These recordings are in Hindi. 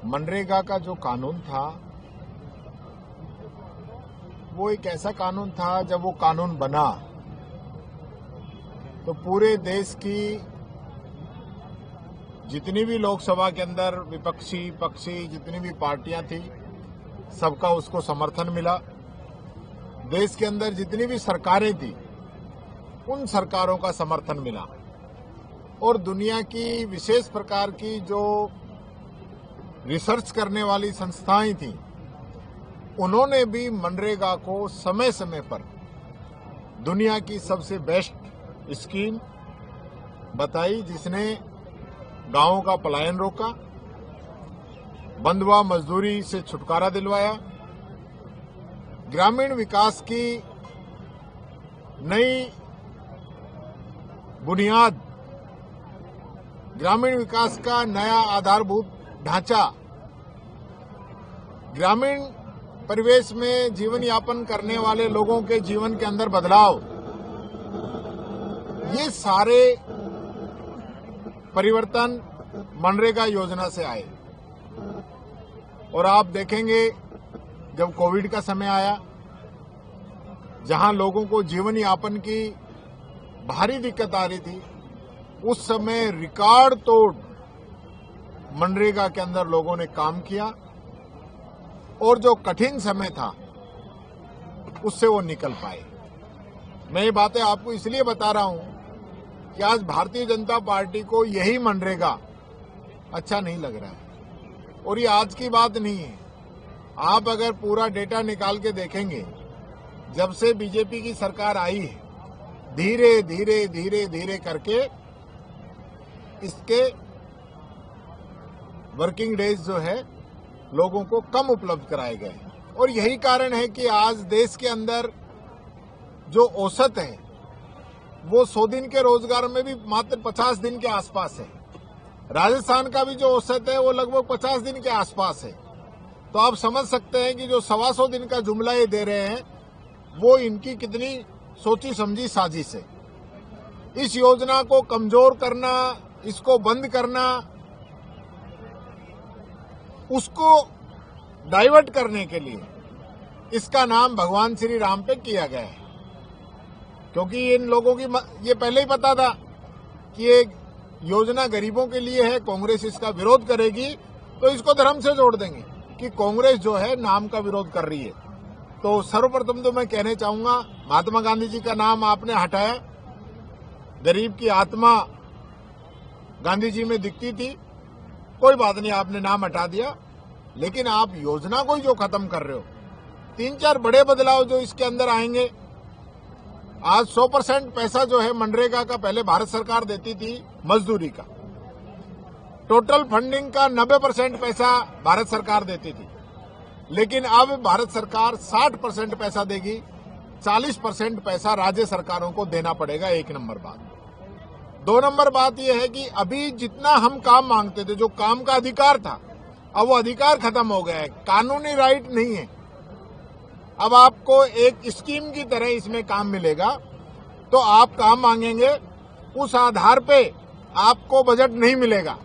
मनरेगा का जो कानून था वो एक ऐसा कानून था, जब वो कानून बना तो पूरे देश की जितनी भी लोकसभा के अंदर विपक्षी पक्षी जितनी भी पार्टियां थी, सबका उसको समर्थन मिला। देश के अंदर जितनी भी सरकारें थी, उन सरकारों का समर्थन मिला और दुनिया की विशेष प्रकार की जो रिसर्च करने वाली संस्थाएं थी, उन्होंने भी मनरेगा को समय समय पर दुनिया की सबसे बेस्ट स्कीम बताई, जिसने गांवों का पलायन रोका, बंधुआ मजदूरी से छुटकारा दिलवाया, ग्रामीण विकास की नई बुनियाद, ग्रामीण विकास का नया आधारभूत ढांचा, ग्रामीण परिवेश में जीवन यापन करने वाले लोगों के जीवन के अंदर बदलाव, ये सारे परिवर्तन मनरेगा योजना से आए। और आप देखेंगे जब कोविड का समय आया, जहां लोगों को जीवन यापन की भारी दिक्कत आ रही थी, उस समय रिकॉर्ड तोड़ मनरेगा के अंदर लोगों ने काम किया और जो कठिन समय था उससे वो निकल पाए। मैं ये बातें आपको इसलिए बता रहा हूं कि आज भारतीय जनता पार्टी को यही मनरेगा अच्छा नहीं लग रहा है। और ये आज की बात नहीं है, आप अगर पूरा डेटा निकाल के देखेंगे, जब से बीजेपी की सरकार आई है, धीरे धीरे धीरे धीरे करके इसके वर्किंग डेज जो है लोगों को कम उपलब्ध कराए गए। और यही कारण है कि आज देश के अंदर जो औसत है वो 100 दिन के रोजगार में भी मात्र 50 दिन के आसपास है। राजस्थान का भी जो औसत है वो लगभग 50 दिन के आसपास है। तो आप समझ सकते हैं कि जो 125 दिन का जुमला ये दे रहे हैं वो इनकी कितनी सोची समझी साजिश है। इस योजना को कमजोर करना, इसको बंद करना, उसको डाइवर्ट करने के लिए इसका नाम भगवान श्री राम पे किया गया है। क्योंकि इन लोगों की ये पहले ही पता था कि ये योजना गरीबों के लिए है, कांग्रेस इसका विरोध करेगी, तो इसको धर्म से जोड़ देंगे कि कांग्रेस जो है नाम का विरोध कर रही है। तो सर्वप्रथम तो मैं कहना चाहूंगा, महात्मा गांधी जी का नाम आपने हटाया, गरीब की आत्मा गांधी जी में दिखती थी, कोई बात नहीं, आपने नाम हटा दिया, लेकिन आप योजना को ही जो खत्म कर रहे हो। 3-4 बड़े बदलाव जो इसके अंदर आएंगे। आज 100% पैसा जो है मनरेगा का पहले भारत सरकार देती थी मजदूरी का, टोटल फंडिंग का 90% पैसा भारत सरकार देती थी, लेकिन अब भारत सरकार 60% पैसा देगी, 40% पैसा राज्य सरकारों को देना पड़ेगा। 1 नंबर बात। 2 नंबर बात यह है कि अभी जितना हम काम मांगते थे, जो काम का अधिकार था, अब वो अधिकार खत्म हो गया है, कानूनी राइट नहीं है। अब आपको एक स्कीम की तरह इसमें काम मिलेगा, तो आप काम मांगेंगे, उस आधार पे आपको बजट नहीं मिलेगा।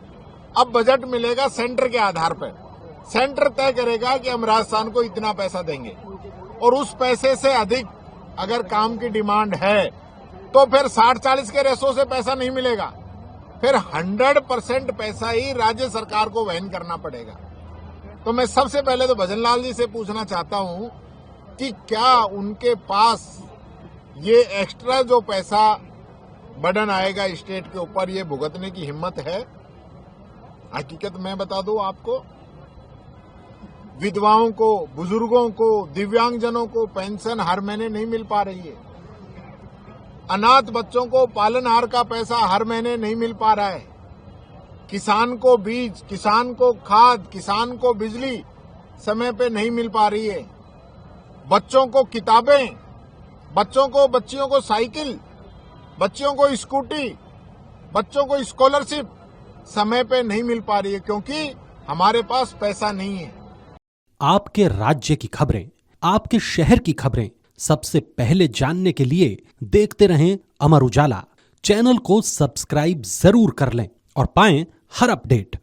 अब बजट मिलेगा सेंटर के आधार पर। सेंटर तय करेगा कि हम राजस्थान को इतना पैसा देंगे, और उस पैसे से अधिक अगर काम की डिमांड है तो फिर 60-40 के रेशो से पैसा नहीं मिलेगा, फिर 100% पैसा ही राज्य सरकार को वहन करना पड़ेगा। तो मैं सबसे पहले तो भजन लाल जी से पूछना चाहता हूं कि क्या उनके पास ये एक्स्ट्रा जो पैसा बर्डन आएगा स्टेट के ऊपर, ये भुगतने की हिम्मत है? हकीकत मैं बता दूं आपको, विधवाओं को, बुजुर्गों को, दिव्यांगजनों को पेंशन हर महीने नहीं मिल पा रही है। अनाथ बच्चों को पालनहार का पैसा हर महीने नहीं मिल पा रहा है। किसान को बीज, किसान को खाद, किसान को बिजली समय पे नहीं मिल पा रही है। बच्चों को किताबें, बच्चियों को साइकिल, बच्चियों को स्कूटी, बच्चों को स्कॉलरशिप समय पे नहीं मिल पा रही है, क्योंकि हमारे पास पैसा नहीं है। आपके राज्य की खबरें, आपके शहर की खबरें सबसे पहले जानने के लिए देखते रहें अमर उजाला। चैनल को सब्सक्राइब जरूर कर लें और पाएं हर अपडेट।